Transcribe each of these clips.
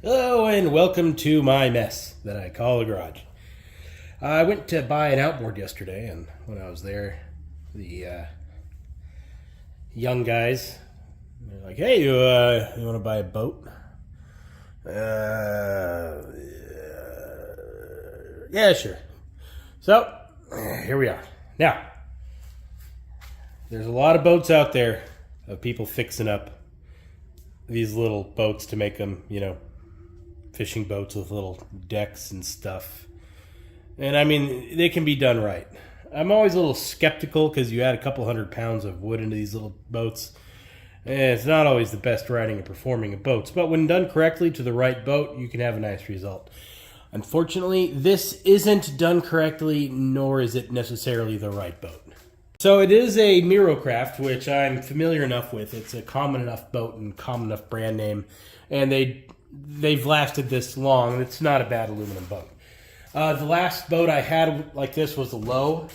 Hello and welcome to my mess that I call a garage. I went to buy an outboard yesterday, and when I was there, the young guys, they're like, "Hey, you want to buy a boat?" Yeah, sure. So here we are. Now, there's a lot of boats out there of people fixing up these little boats to make them, fishing boats with little decks and stuff. And I mean, they can be done right. I'm always a little skeptical because you add a couple 100 pounds of wood into these little boats. And it's not always the best riding and performing of boats. But when done correctly to the right boat, you can have a nice result. Unfortunately, this isn't done correctly, nor is it necessarily the right boat. So it is a Mirocraft, which I'm familiar enough with. It's a common enough boat and common enough brand name. And they've lasted this long, and it's not a bad aluminum boat. The last boat I had like this was a Low.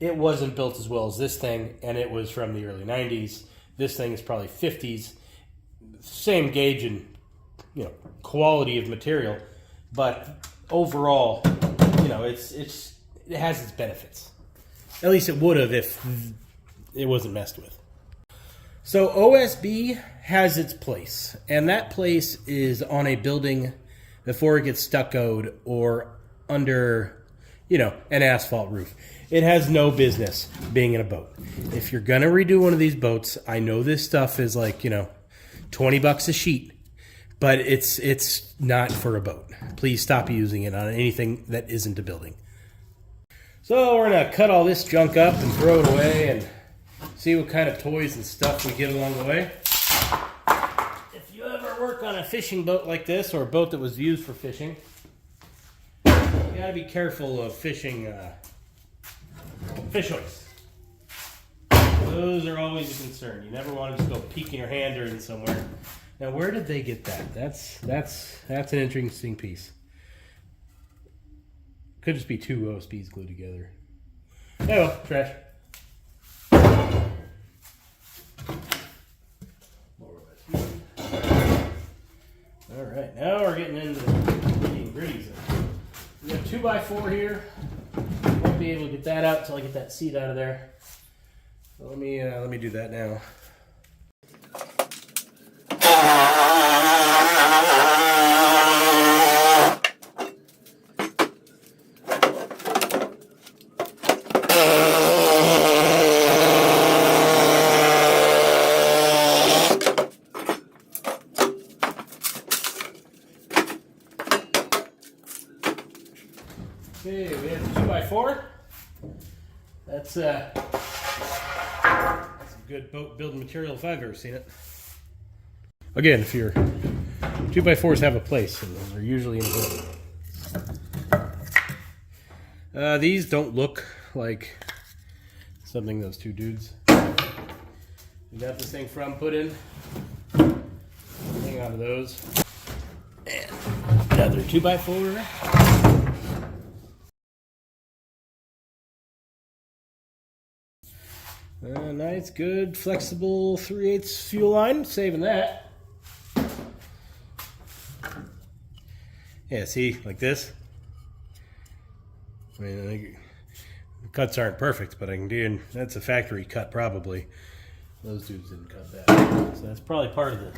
It wasn't built as well as this thing, and it was from the early 90s. This thing is probably 50s. Same gauge and quality of material, but overall, it has its benefits. At least it would have if it wasn't messed with. So OSB has its place, and that place is on a building before it gets stuccoed or under, an asphalt roof. It has no business being in a boat. If you're gonna redo one of these boats, I know this stuff is like, $20 a sheet, but it's not for a boat. Please stop using it on anything that isn't a building. So we're gonna cut all this junk up and throw it away and see what kind of toys and stuff we get along the way. If you ever work on a fishing boat like this, or a boat that was used for fishing, you gotta be careful of fishing fish hooks. Those are always a concern. You never want to just go peeking your hand or in somewhere. Now, where did they get that? That's an interesting piece. Could just be two OSBs glued together. Oh well, trash. All right, now we're getting into the nitty-gritties. We got 2x4 here. Won't be able to get that out until I get that seat out of there. So let me do that now. Okay, we have the 2x4. That's some good boat building material if I've ever seen it. Again, if your 2x4s have a place, and those are usually in a building. These don't look like something those two dudes we got this thing from put in. Hang on to those. And another 2x4. Nice, good, flexible 3/8 fuel line. Saving that. Yeah, see, like this. I mean, the cuts aren't perfect, but I can do. That's a factory cut, probably. Those dudes didn't cut that, so that's probably part of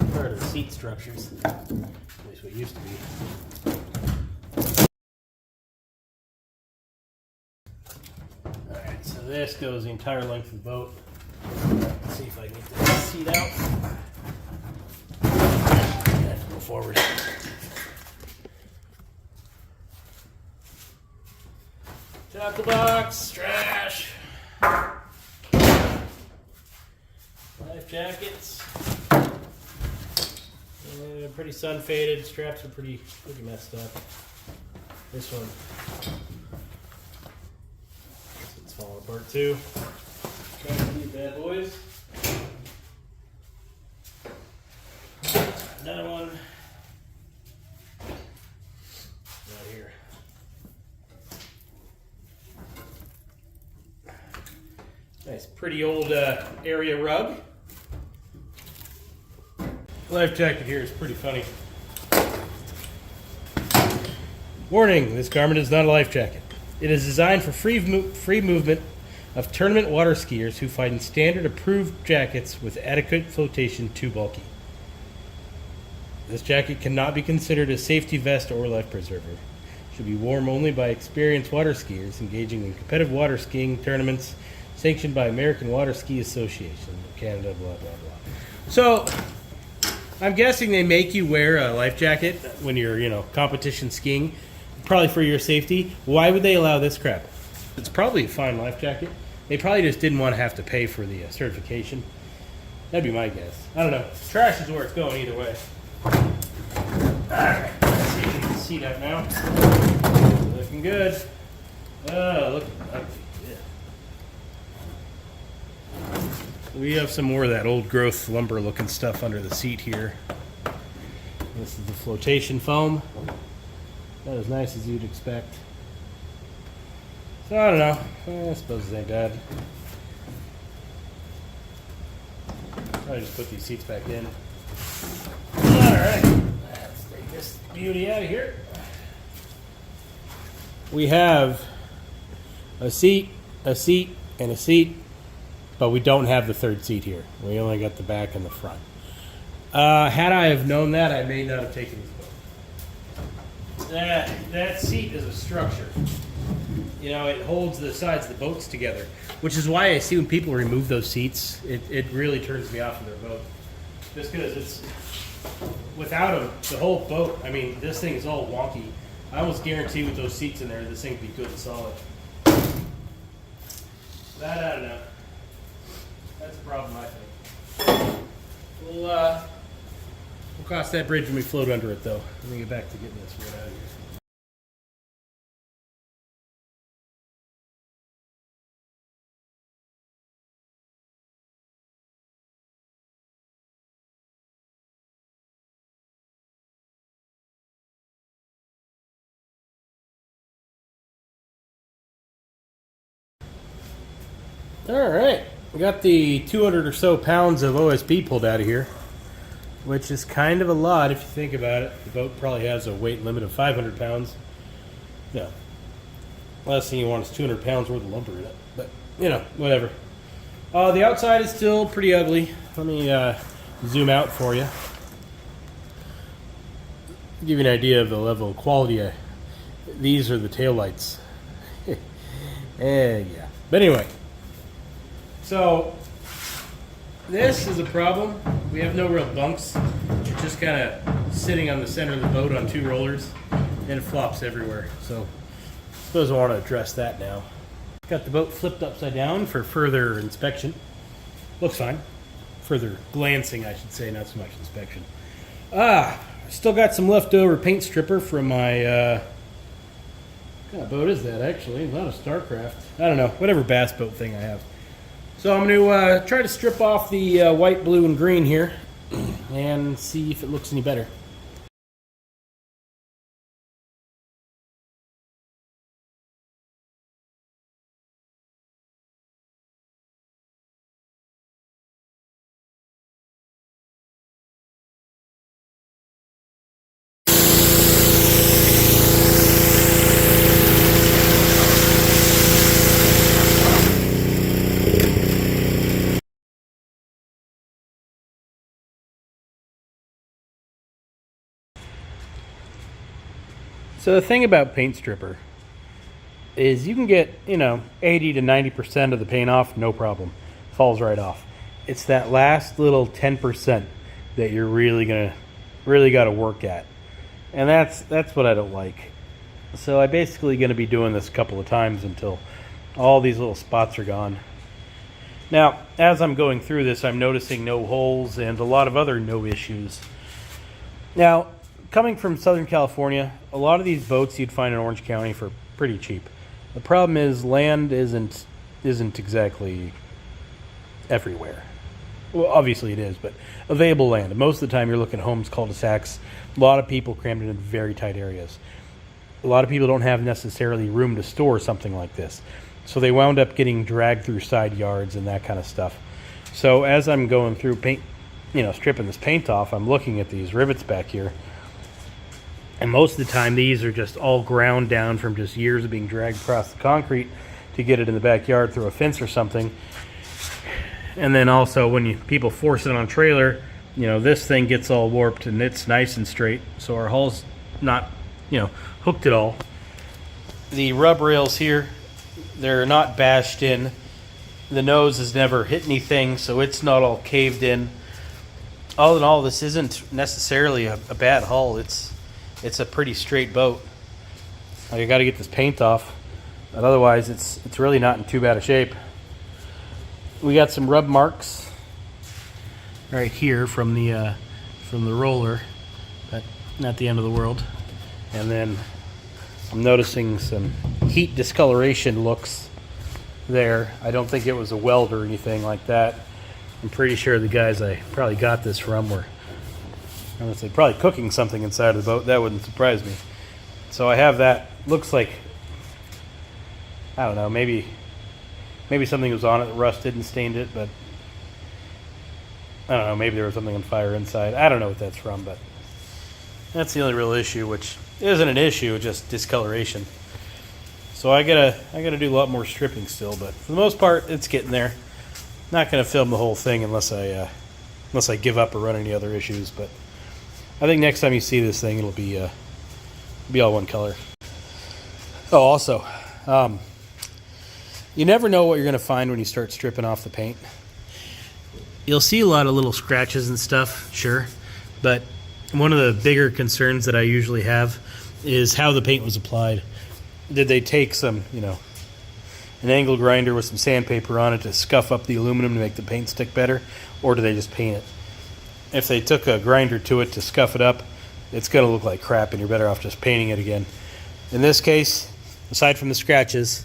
the seat structures. At least what used to be. So this goes the entire length of the boat. Let's see if I can get this seat out. I have to go forward. Tackle box, trash, life jackets. Pretty sun faded. Straps are pretty messed up. This one. Falling apart too. Trying to these bad boys. Another one. Right here. Nice, pretty old area rug. Life jacket here is pretty funny. Warning, this garment is not a life jacket. It is designed for free movement of tournament water skiers who find standard approved jackets with adequate flotation too bulky. This jacket cannot be considered a safety vest or life preserver. It should be worn only by experienced water skiers engaging in competitive water skiing tournaments sanctioned by American Water Ski Association of Canada, blah, blah, blah. So, I'm guessing they make you wear a life jacket when you're, competition skiing, probably for your safety. Why would they allow this crap? It's probably a fine life jacket. They probably just didn't want to have to pay for the certification. That'd be my guess. I don't know. Trash is where it's going either way. Alright, let's see if we can see that now. Looking good. Oh, look ugly. Yeah. We have some more of that old growth lumber looking stuff under the seat here. This is the flotation foam. Not as nice as you'd expect. So I don't know. I suppose it ain't bad. Probably just put these seats back in. Alright. Let's take this beauty out of here. We have a seat, and a seat, but we don't have the third seat here. We only got the back and the front. Had I have known that, I may not have taken this boat. That seat is a structure. It holds the sides of the boats together, which is why I see when people remove those seats, it really turns me off of their boat. Just because it's, without them, the whole boat, this thing is all wonky. I almost guarantee with those seats in there, this thing would be good and solid. That, I don't know. That's a problem, I think. We'll cross that bridge when we float under it, though. Let me get back to getting this wood out of here. Alright, we got the 200 or so pounds of OSB pulled out of here, which is kind of a lot if you think about it. The boat probably has a weight limit of 500 pounds. No. Last thing you want is 200 pounds worth of lumber in it, but, whatever. The outside is still pretty ugly. Let me zoom out for you. Give you an idea of the level of quality. These are the taillights. Yeah. But anyway. So, this is a problem. We have no real bunks. It's just kind of sitting on the center of the boat on two rollers, and it flops everywhere. So, I suppose I want to address that now. Got the boat flipped upside down for further inspection. Looks fine. Further glancing, I should say, not so much inspection. Still got some leftover paint stripper from my, what kind of boat is that, actually? Not a Starcraft. I don't know. Whatever bass boat thing I have. So I'm going to try to strip off the white, blue, and green here and see if it looks any better. So the thing about paint stripper is you can get, 80 to 90% of the paint off, no problem. Falls right off. It's that last little 10% that you're really got to work at. And that's what I don't like. So I'm basically going to be doing this a couple of times until all these little spots are gone. Now, as I'm going through this, I'm noticing no holes and a lot of other no issues. Now, coming from Southern California, a lot of these boats you'd find in Orange County for pretty cheap. The problem is land isn't exactly everywhere. Well, obviously it is, but available land. Most of the time you're looking at homes, cul-de-sacs, a lot of people crammed into very tight areas. A lot of people don't have necessarily room to store something like this. So they wound up getting dragged through side yards and that kind of stuff. So as I'm going through paint, stripping this paint off, I'm looking at these rivets back here. And most of the time, these are just all ground down from just years of being dragged across the concrete to get it in the backyard through a fence or something. And then also, when people force it on a trailer, this thing gets all warped and it's nice and straight. So our hull's not, hooked at all. The rub rails here, they're not bashed in. The nose has never hit anything, so it's not all caved in. All in all, this isn't necessarily a bad hull. It's a pretty straight boat. I got to get this paint off, but otherwise it's really not in too bad a shape. We got some rub marks right here from the roller, but not the end of the world. And then I'm noticing some heat discoloration looks there. I don't think it was a weld or anything like that. I'm pretty sure the guys I probably got this from were, I would say, probably cooking something inside of the boat. That wouldn't surprise me. So I have that. Looks like, I don't know, maybe something was on it that rusted and stained it, but I don't know, maybe there was something on fire inside. I don't know what that's from, but that's the only real issue, which isn't an issue, just discoloration. So I gotta do a lot more stripping still, but for the most part, it's getting there. Not gonna film the whole thing unless I give up or run any other issues. But I think next time you see this thing, it'll be all one color. Oh, also, you never know what you're gonna find when you start stripping off the paint. You'll see a lot of little scratches and stuff, sure, but one of the bigger concerns that I usually have is how the paint was applied. Did they take some, an angle grinder with some sandpaper on it to scuff up the aluminum to make the paint stick better, or do they just paint it? If they took a grinder to it to scuff it up, it's going to look like crap, and you're better off just painting it again. In this case, aside from the scratches,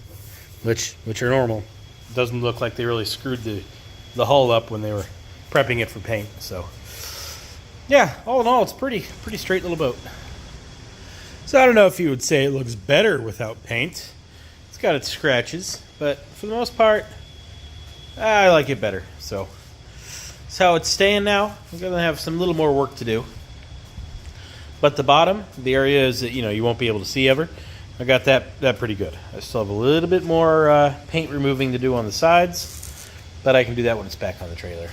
which are normal, it doesn't look like they really screwed the hull up when they were prepping it for paint. So, yeah, all in all, it's pretty straight little boat. So I don't know if you would say it looks better without paint. It's got its scratches, but for the most part, I like it better. So that's how it's staying now. We're going to have some little more work to do. But the bottom, the areas that you won't be able to see ever, I got that pretty good. I still have a little bit more paint removing to do on the sides, but I can do that when it's back on the trailer.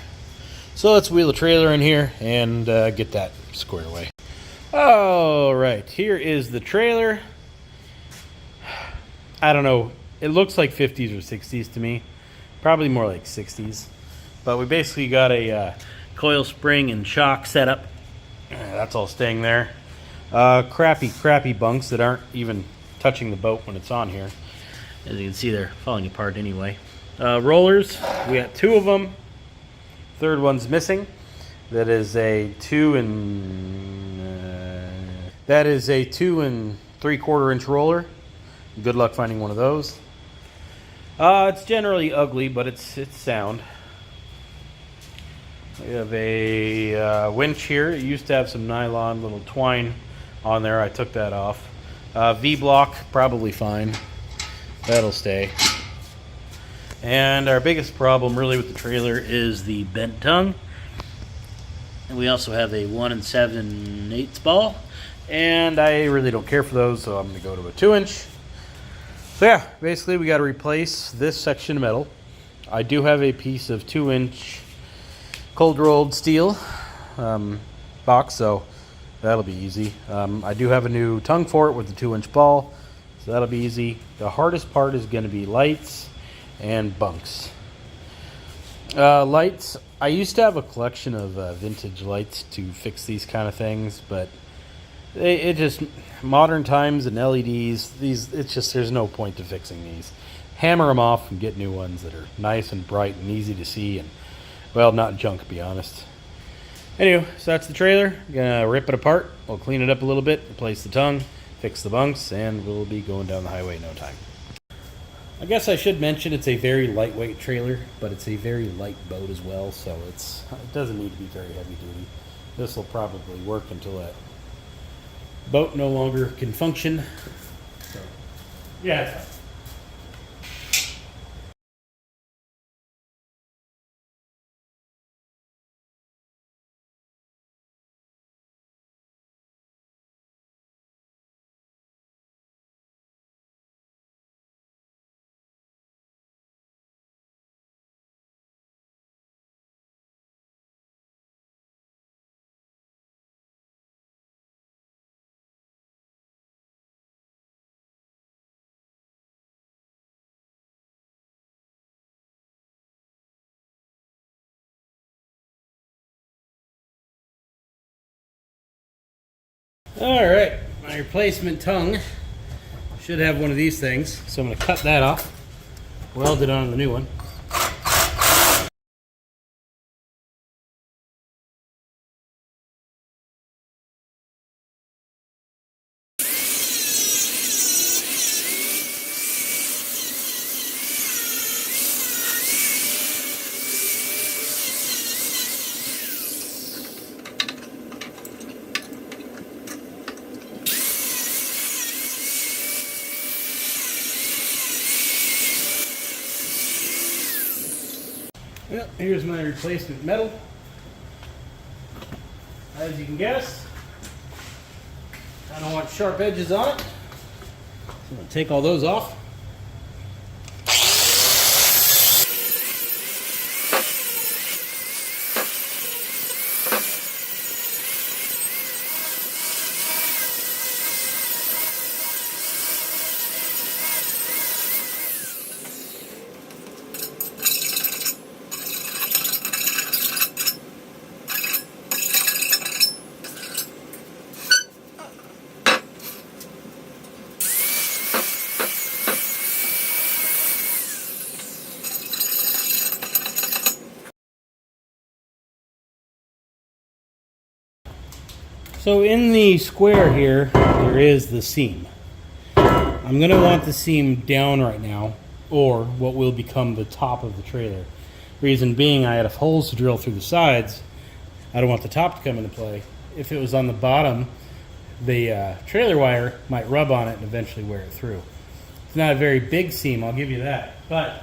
So let's wheel the trailer in here and get that squared away. All right, here is the trailer. I don't know. It looks like 50s or 60s to me. Probably more like 60s. But we basically got a coil spring and shock setup. That's all staying there. Crappy bunks that aren't even touching the boat when it's on here. As you can see, they're falling apart anyway. Rollers, we got 2 of them. Third one's missing. That is a 2 and 3/4 inch roller. Good luck finding one of those. It's generally ugly, but it's sound. We have a winch here. It used to have some nylon little twine on there. I took that off. V-block, probably fine. That'll stay. And our biggest problem really with the trailer is the bent tongue. And we also have a 1 7/8 ball. And I really don't care for those, so I'm going to go to a 2-inch. So yeah, basically we got to replace this section of metal. I do have a piece of 2-inch cold rolled steel box, so that'll be easy. I do have a new tongue for it with the 2-inch ball, so that'll be easy. The hardest part is going to be lights and bunks. Lights, I used to have a collection of vintage lights to fix these kind of things, but it just, modern times and LEDs, there's no point to fixing these. Hammer them off and get new ones that are nice and bright and easy to see, and, well, not junk, to be honest. Anyway, so that's the trailer. Gonna rip it apart. We'll clean it up a little bit, replace the tongue, fix the bunks, and we'll be going down the highway in no time. I guess I should mention it's a very lightweight trailer, but it's a very light boat as well, so it doesn't need to be very heavy duty. This will probably work until that boat no longer can function. So, yeah, it's fine. All right, my replacement tongue should have one of these things, so I'm going to cut that off, weld it on the new one. Well, here's my replacement metal. As you can guess, I don't want sharp edges on it. So I'm going to take all those off. So in the square here, there is the seam. I'm going to want the seam down right now, or what will become the top of the trailer. Reason being, I had holes to drill through the sides. I don't want the top to come into play. If it was on the bottom, the trailer wire might rub on it and eventually wear it through. It's not a very big seam, I'll give you that, but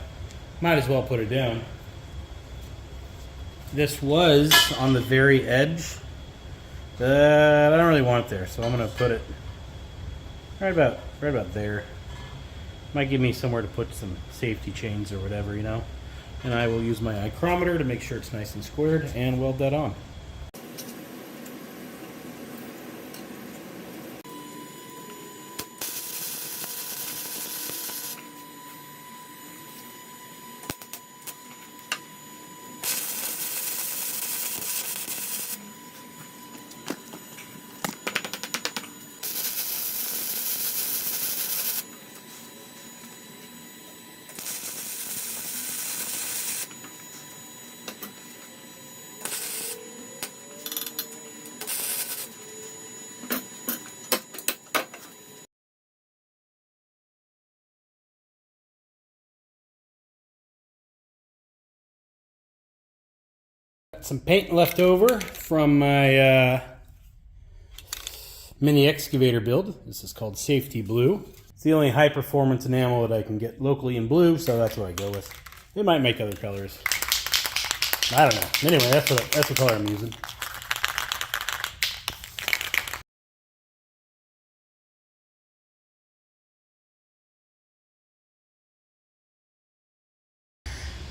might as well put it down. This was on the very edge. I don't really want it there, so I'm going to put it right about there. Might give me somewhere to put some safety chains or whatever, you know. And I will use my micrometer to make sure it's nice and squared and weld that on. Got some paint left over from my mini excavator build. This is called Safety Blue. It's the only high performance enamel that I can get locally in blue, so that's what I go with. They might make other colors. I don't know. Anyway, that's the color I'm using.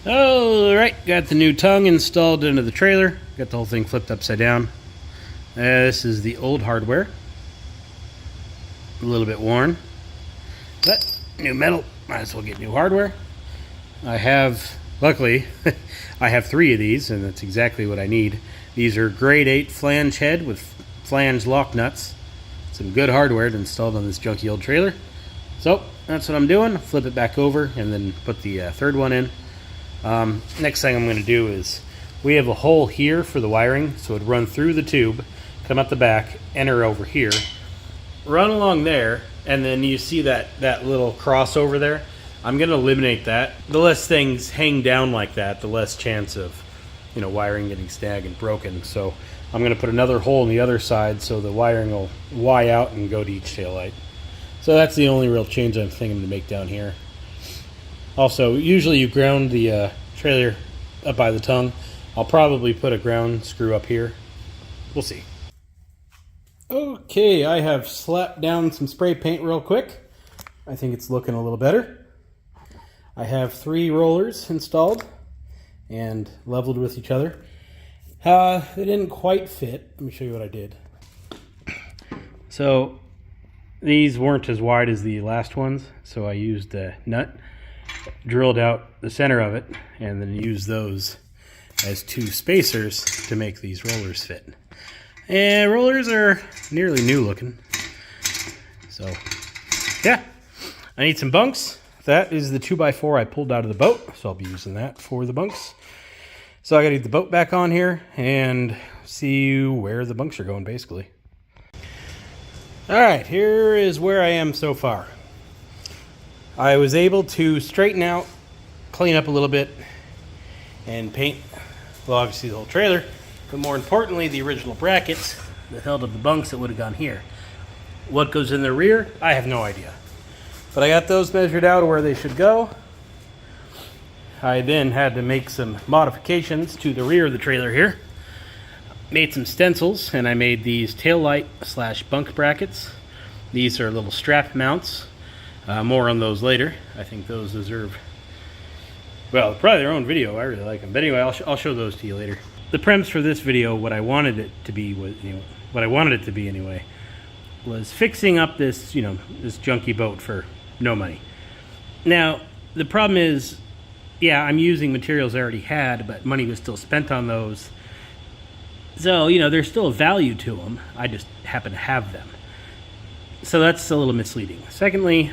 Alright, got the new tongue installed into the trailer. Got the whole thing flipped upside down. This is the old hardware. A little bit worn. But new metal, might as well get new hardware. I have, luckily, I have 3 of these, and that's exactly what I need. These are grade 8 flange head with flange lock nuts. Some good hardware installed on this junky old trailer. So, that's what I'm doing. Flip it back over and then put the 3rd one in. Next thing I'm going to do is, we have a hole here for the wiring, so it'd run through the tube, come out the back, enter over here, run along there, and then you see that little cross over there. I'm going to eliminate that. The less things hang down like that, the less chance of, you know, wiring getting snagged and broken. So I'm going to put another hole on the other side so the wiring will Y out and go to each taillight. So that's the only real change I'm thinking to make down here. Also, usually you ground the trailer up by the tongue. I'll probably put a ground screw up here. We'll see. Okay, I have slapped down some spray paint real quick. I think it's looking a little better. I have 3 rollers installed and leveled with each other. They didn't quite fit. Let me show you what I did. So these weren't as wide as the last ones, so I used a nut, drilled out the center of it, and then used those as 2 spacers to make these rollers fit. And rollers are nearly new looking. So, yeah. I need some bunks. That is the 2x4 I pulled out of the boat, so I'll be using that for the bunks. So I gotta get the boat back on here and see where the bunks are going, basically. Alright, here is where I am so far. I was able to straighten out, clean up a little bit, and paint, well, obviously the whole trailer, but more importantly, the original brackets that held up the bunks that would have gone here. What goes in the rear, I have no idea. But I got those measured out where they should go. I then had to make some modifications to the rear of the trailer here. Made some stencils, and I made these tail light / bunk brackets. These are little strap mounts. More on those later. I think those deserve, well, probably their own video. I really like them. But anyway, I'll show those to you later. The premise for this video, what I wanted it to be was, what I wanted it to be anyway, was fixing up this, this junky boat for no money. Now, the problem is, yeah, I'm using materials I already had, but money was still spent on those. So, there's still a value to them. I just happen to have them. So that's a little misleading. Secondly,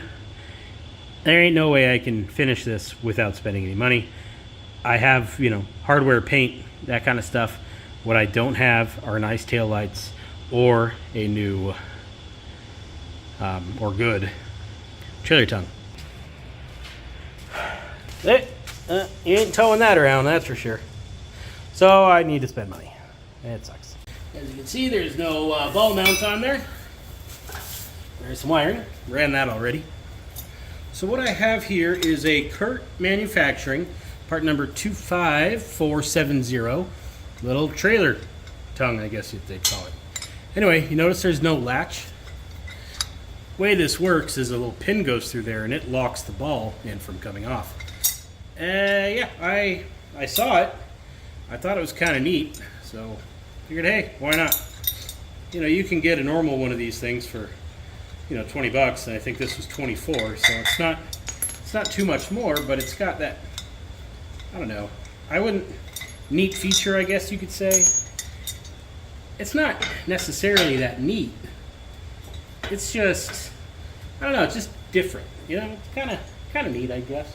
there ain't no way I can finish this without spending any money. I have, hardware, paint, that kind of stuff. What I don't have are nice taillights or a new or good trailer tongue. You ain't towing that around, that's for sure. So I need to spend money. It sucks. As you can see, there's no ball mounts on there. There's some wiring. Ran that already. So what I have here is a Kurt Manufacturing, part number 25470, little trailer tongue, I guess they'd call it. Anyway, you notice there's no latch. The way this works is a little pin goes through there and it locks the ball in from coming off. Yeah, I saw it. I thought it was kind of neat, so figured, hey, why not? You can get a normal one of these things for, $20 bucks, and I think this was 24, so it's not too much more, but it's got that, I don't know, neat feature, I guess you could say. It's not necessarily that neat. It's just, I don't know, it's just different, It's kind of neat, I guess.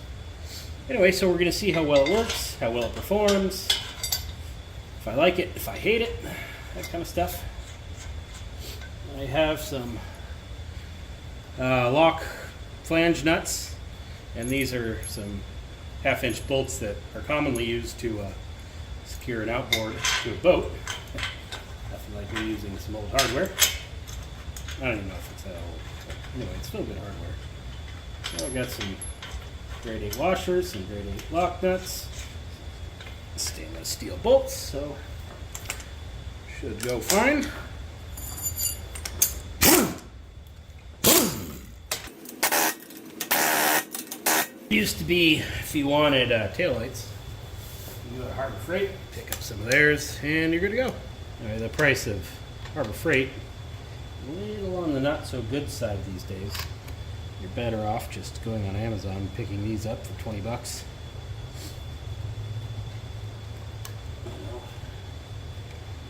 Anyway, so we're going to see how well it works, how well it performs, if I like it, if I hate it, that kind of stuff. I have some lock flange nuts, and these are some 1/2-inch bolts that are commonly used to secure an outboard to a boat. Nothing like me using some old hardware. I don't even know if it's that old, but anyway, it's still good hardware. So I got some grade 8 washers, some grade 8 lock nuts, stainless steel bolts, so should go fine. Used to be, if you wanted taillights, you go to Harbor Freight, pick up some of theirs, and you're good to go. Anyway, the price of Harbor Freight, a little on the not so good side these days. You're better off just going on Amazon and picking these up for 20 bucks.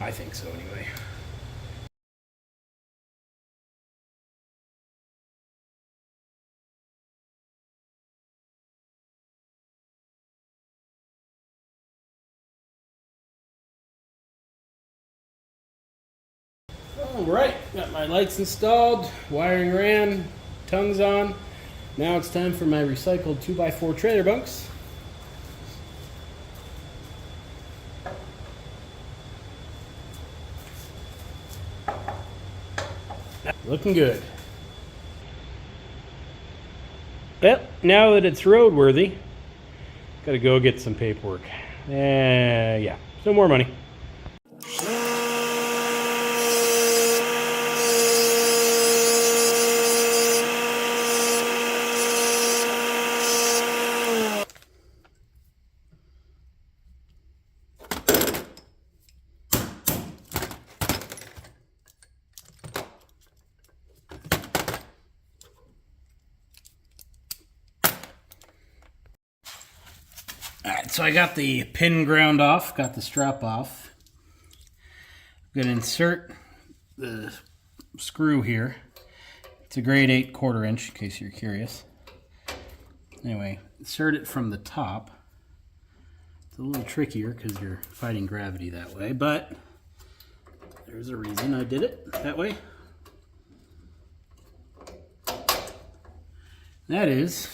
I think so anyway. Alright, got my lights installed, wiring ran, tongues on. Now it's time for my recycled 2x4 trailer bunks. Looking good. Well, now that it's roadworthy, gotta go get some paperwork. Yeah, no more money. Alright, so I got the pin ground off, got the strap off. I'm going to insert the screw here. It's a grade 8 1/4 inch, in case you're curious. Anyway, insert it from the top. It's a little trickier because you're fighting gravity that way, but there's a reason I did it that way. That is,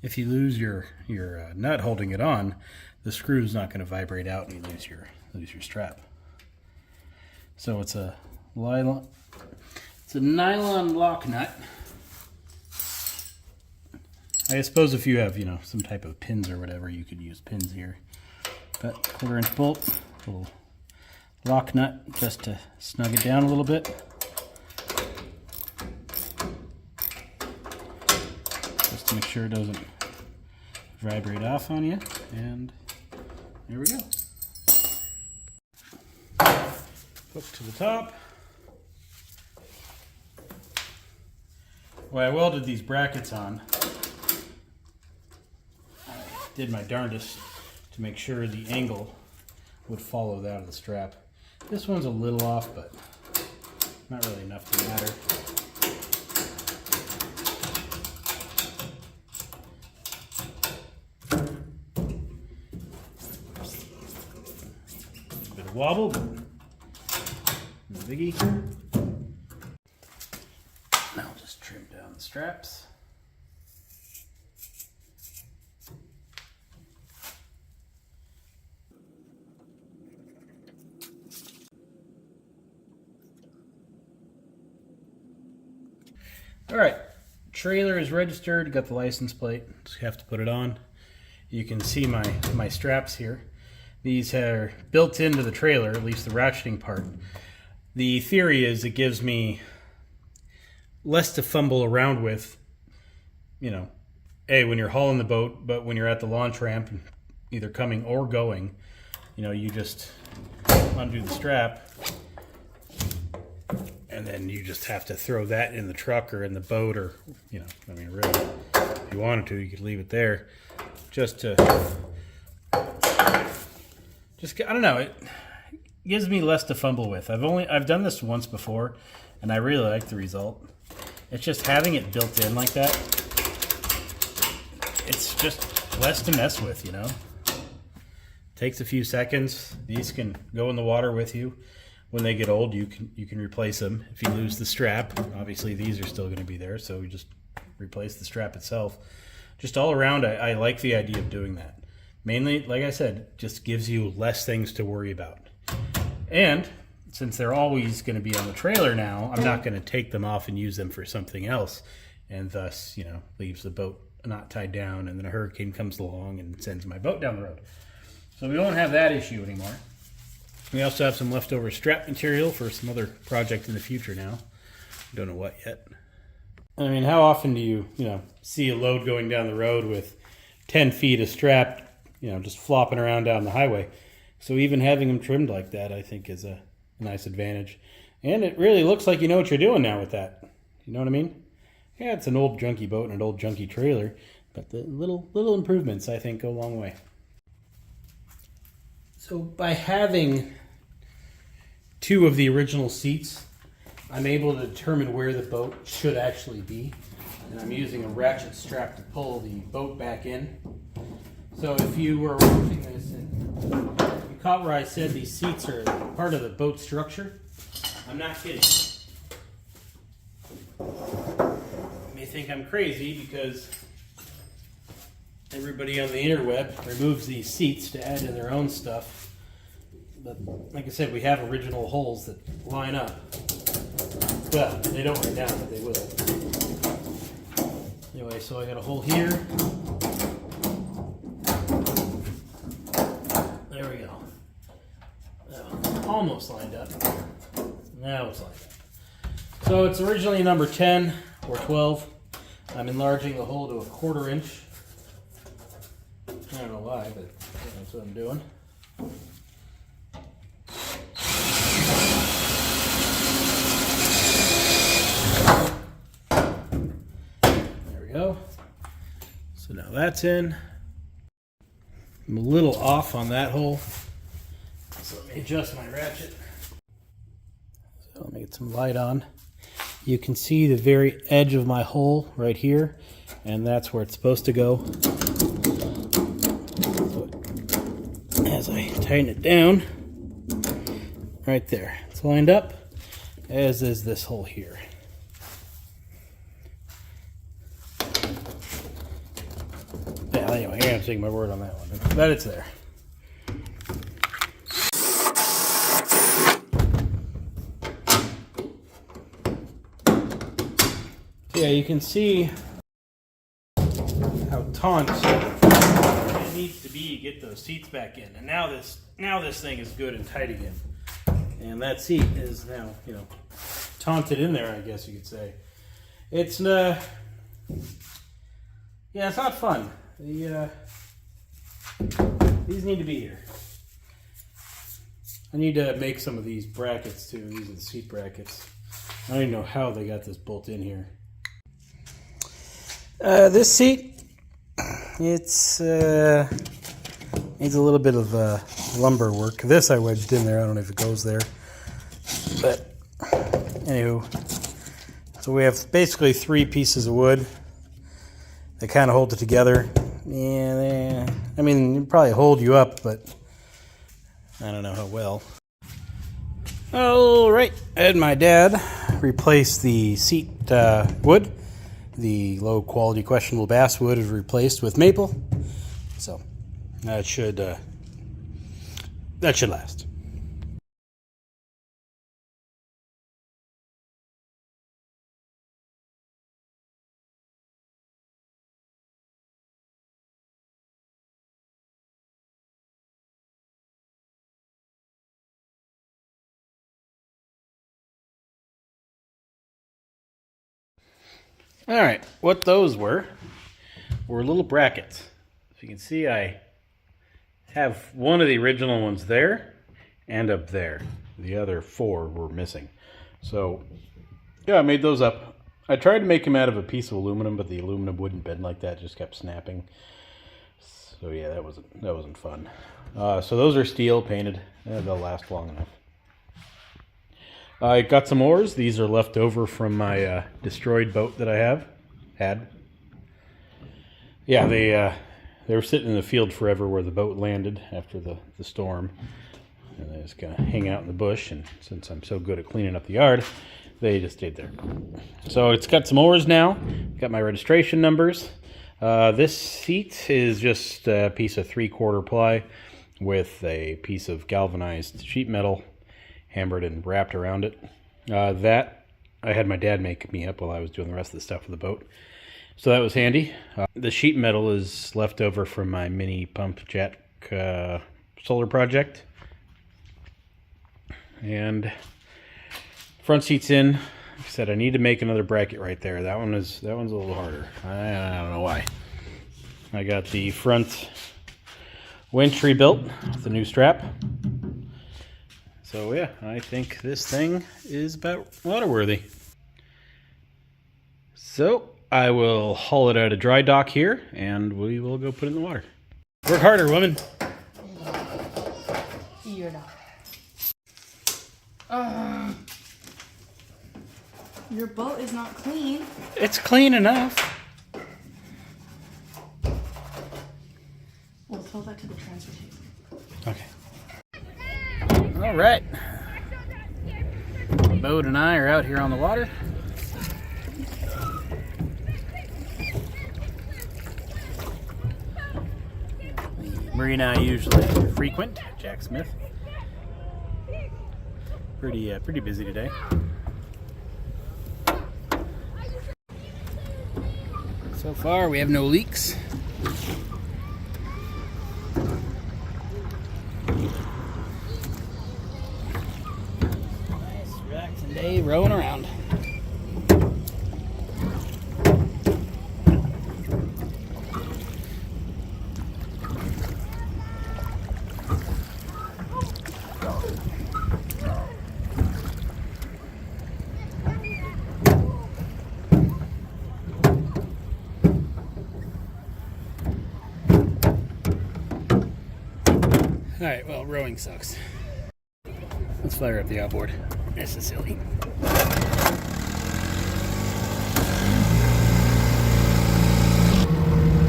if you lose your nut holding it on, the screw's not going to vibrate out and you lose your strap. So it's a nylon lock nut. I suppose if you have, some type of pins or whatever, you could use pins here. But 1/4 inch bolt, little lock nut just to snug it down a little bit. Just to make sure it doesn't vibrate off on you. And there we go. Hook to the top. When I welded these brackets on, I did my darndest to make sure the angle would follow that of the strap. This one's a little off, but not really enough to matter. A bit of wobble, but no biggie. Now I'll just trim down the straps. All right, trailer is registered, got the license plate, just have to put it on. You can see my straps here. These are built into the trailer, at least the ratcheting part. The theory is it gives me less to fumble around with, when you're hauling the boat, but when you're at the launch ramp, either coming or going, you just undo the strap, and then you just have to throw that in the truck or in the boat, or, really, if you wanted to, you could leave it there, I don't know, it gives me less to fumble with. I've done this once before, and I really like the result. It's just having it built in like that, it's just less to mess with, Takes a few seconds. These can go in the water with you. When they get old, you can replace them. If you lose the strap, obviously these are still going to be there, so we just replace the strap itself. Just all around, I like the idea of doing that. Mainly, like I said, just gives you less things to worry about. And since they're always going to be on the trailer now, I'm not going to take them off and use them for something else, and thus, leaves the boat not tied down, and then a hurricane comes along and sends my boat down the road. So we won't have that issue anymore. We also have some leftover strap material for some other project in the future now. Don't know what yet. I mean, how often do you, see a load going down the road with 10 feet of strap, just flopping around down the highway? So even having them trimmed like that, I think, is a nice advantage. And it really looks like you know what you're doing now with that. You know what I mean? Yeah, it's an old junky boat and an old junky trailer, but the little improvements, I think, go a long way. So by having 2 of the original seats, I'm able to determine where the boat should actually be. And I'm using a ratchet strap to pull the boat back in. So if you were watching this and you caught where I said these seats are part of the boat structure, I'm not kidding. You may think I'm crazy because everybody on the interweb removes these seats to add in their own stuff. But like I said, we have original holes that line up. Well, they don't right now, but they will. Anyway, so I got a hole here. There we go. Almost lined up. Now it's lined up. So it's originally number 10 or 12. I'm enlarging the hole to a 1/4 inch. I don't know why, but that's what I'm doing. Go. So now that's in. I'm a little off on that hole, so let me adjust my ratchet. So So let me get some light on. You can see the very edge of my hole right here, and that's where it's supposed to go. So as I tighten it down, right there, it's lined up, as is this hole here. Yeah, anyway, I gotta take my word on that one, but it's there. Yeah, you can see how taut it needs to be to get those seats back in. And now this thing is good and tight again. And that seat is now, you know, taunted in there, I guess you could say. It's yeah, it's not fun. These need to be here. I need to make some of these brackets too. These are the seat brackets. I don't even know how they got this bolt in here. This seat, it's needs a little bit of lumber work. This I wedged in there. I don't know if it goes there, but anywho, so we have basically 3 pieces of wood. They kind of hold it together. Yeah, I mean, it'd probably hold you up, but I don't know how well. All right, I had my dad replace the seat wood. The low quality questionable basswood is replaced with maple, so that should last. All right, what those were little brackets. As you can see, I have one of the original ones there and up there. The other 4 were missing. So, yeah, I made those up. I tried to make them out of a piece of aluminum, but the aluminum wouldn't bend like that; it just kept snapping. So yeah, that wasn't fun. So those are steel painted. They'll last long enough. I got some oars. These are left over from my destroyed boat that I had. Yeah, they were sitting in the field forever where the boat landed after the storm. And they just kind of hang out in the bush, and since I'm so good at cleaning up the yard, they just stayed there. So it's got some oars now. Got my registration numbers. This seat is just a piece of 3/4 ply with a piece of galvanized sheet metal hammered and wrapped around it. That I had my dad make me up while I was doing the rest of the stuff with the boat. So that was handy. The sheet metal is left over from my mini pump jack solar project. And front seat's in. Like I said, I need to make another bracket right there. That one's a little harder. I don't know why. I got the front winch rebuilt with the new strap. So yeah, I think this thing is about waterworthy. So I will haul it out of dry dock here, and we will go put it in the water. Work harder, woman. You're not. Your boat is not clean. It's clean enough. We'll tell that to the transfer station. Okay. All right. Boat and I are out here on the water. The marina I usually frequent, Jack Smith. Pretty busy today. So far, we have no leaks. Nice, relaxing day rowing around. Alright, well, rowing sucks. Let's fire up the outboard. This is silly.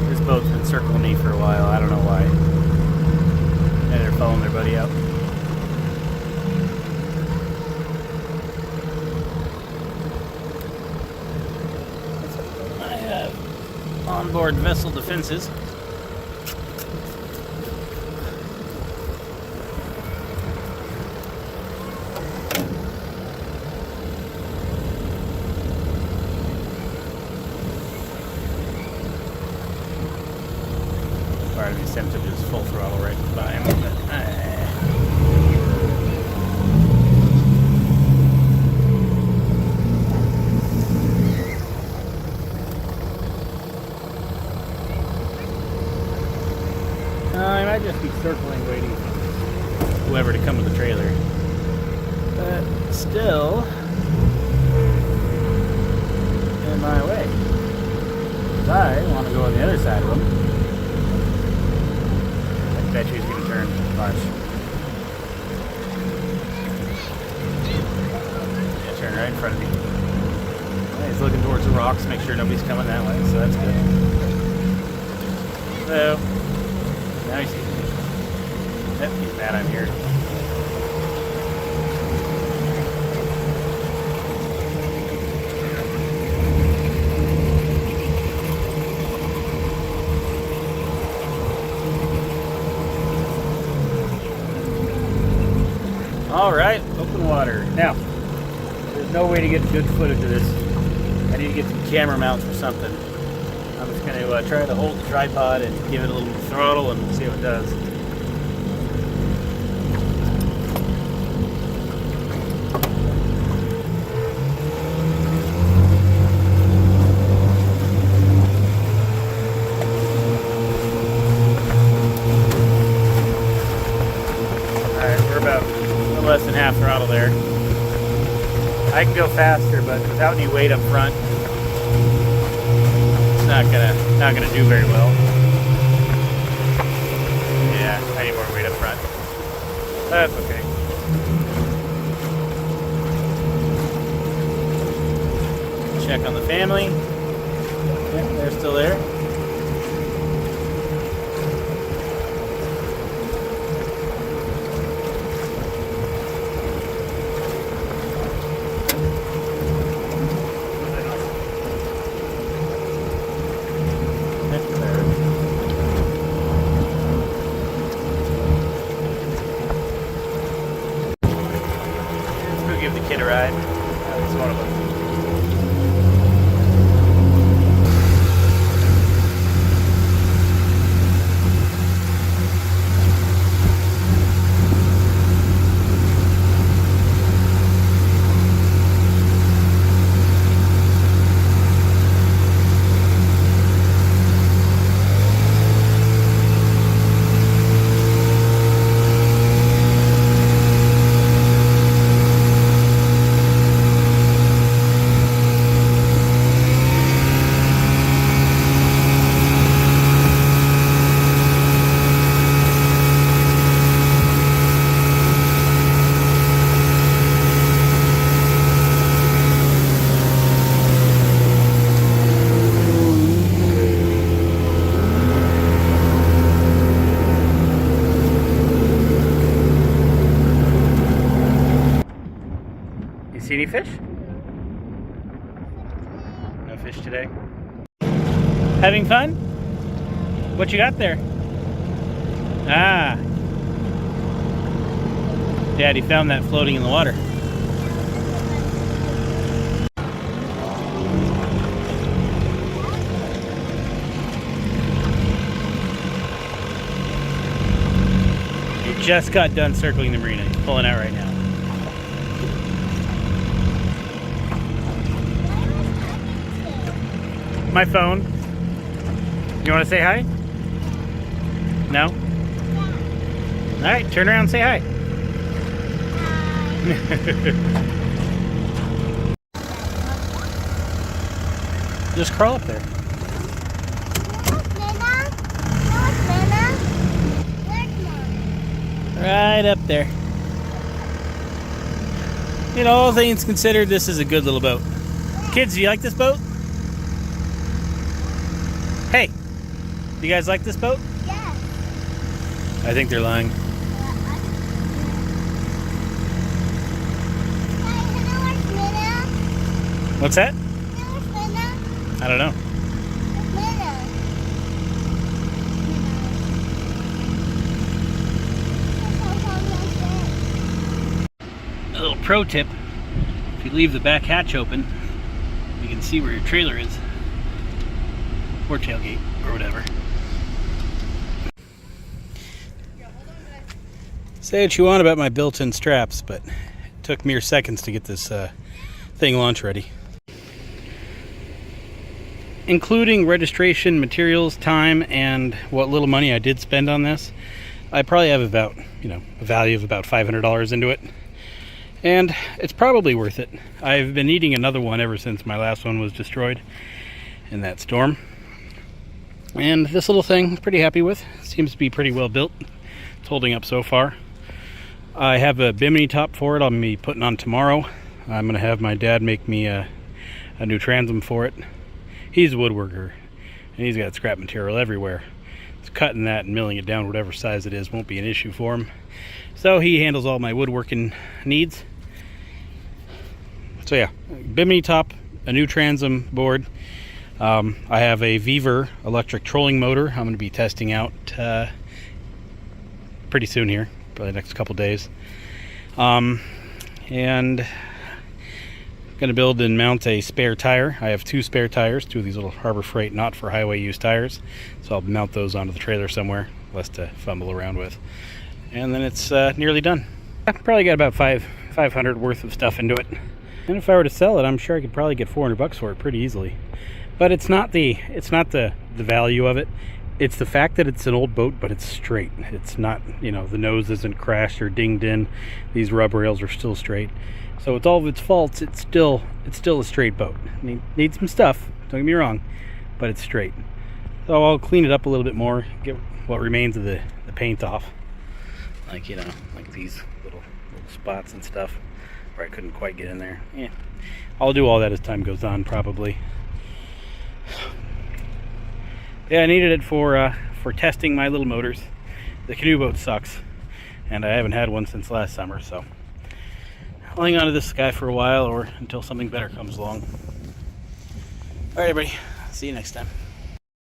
This boat's been circling me for a while. I don't know why. And they're following their buddy out. I have onboard vessel defenses. Part of me is tempted to just full throttle right by him, but I might just be circling, waiting for whoever to come with the trailer. But still, in my way. 'Cause I want to go on the other side of them. I bet you he's going to turn. Watch. Yeah, turn right in front of me. Yeah, he's looking towards the rocks, make sure nobody's coming that way, so that's good. So, now he sees me. Yep, he's mad I'm here. Alright, open water. Now, there's no way to get good footage of this. I need to get some camera mounts or something. I'm just going to try to hold the tripod and give it a little throttle and see what it does. Less than half throttle there. I can go faster, but without any weight up front, it's not gonna do very well. Yeah, I need more weight up front. That's okay. Check on the family. Yeah, they're still there. Give the kid a ride. At least one of them. See any fish? No fish today. Having fun? What you got there? Ah. Daddy found that floating in the water. He just got done circling the marina. He's pulling out right now. My phone. You want to say hi? No? Alright, turn around and say hi. Just crawl up there. Right up there. You know, all things considered, this is a good little boat. Kids, do you like this boat? Hey, do you guys like this boat? Yeah. I think they're lying. What's that? I don't know. A little pro tip, if you leave the back hatch open, you can see where your trailer is, or tailgate, or whatever. Say what you want about my built-in straps, but it took mere seconds to get this thing launch ready. Including registration, materials, time, and what little money I did spend on this, I probably have about, a value of about $500 into it. And it's probably worth it. I've been needing another one ever since my last one was destroyed in that storm. And this little thing, I'm pretty happy with. Seems to be pretty well built. It's holding up so far. I have a bimini top for it I'm going to be putting on tomorrow. I'm going to have my dad make me a new transom for it. He's a woodworker, and he's got scrap material everywhere. So cutting that and milling it down whatever size it is won't be an issue for him. So he handles all my woodworking needs. So yeah, bimini top, a new transom board. I have a Weaver electric trolling motor I'm going to be testing out pretty soon here, probably the next couple days. And going to build and mount a spare tire. I have 2 spare tires, 2 of these little Harbor Freight not for highway use tires. So I'll mount those onto the trailer somewhere, less to fumble around with. And then it's nearly done. I've probably got about 500 worth of stuff into it. And if I were to sell it, I'm sure I could probably get $400 for it pretty easily. But it's not the value of it. It's the fact that it's an old boat, but it's straight. It's not, the nose isn't crashed or dinged in. These rub rails are still straight. So with all of its faults, it's still a straight boat. Needs some stuff, don't get me wrong, but it's straight. So I'll clean it up a little bit more, get what remains of the paint off. Like, like these little spots and stuff where I couldn't quite get in there. Yeah, I'll do all that as time goes on, probably. Yeah, I needed it for testing my little motors. The canoe boat sucks, and I haven't had one since last summer, so I'll hang on to this guy for a while or until something better comes along. All right, everybody. See you next time.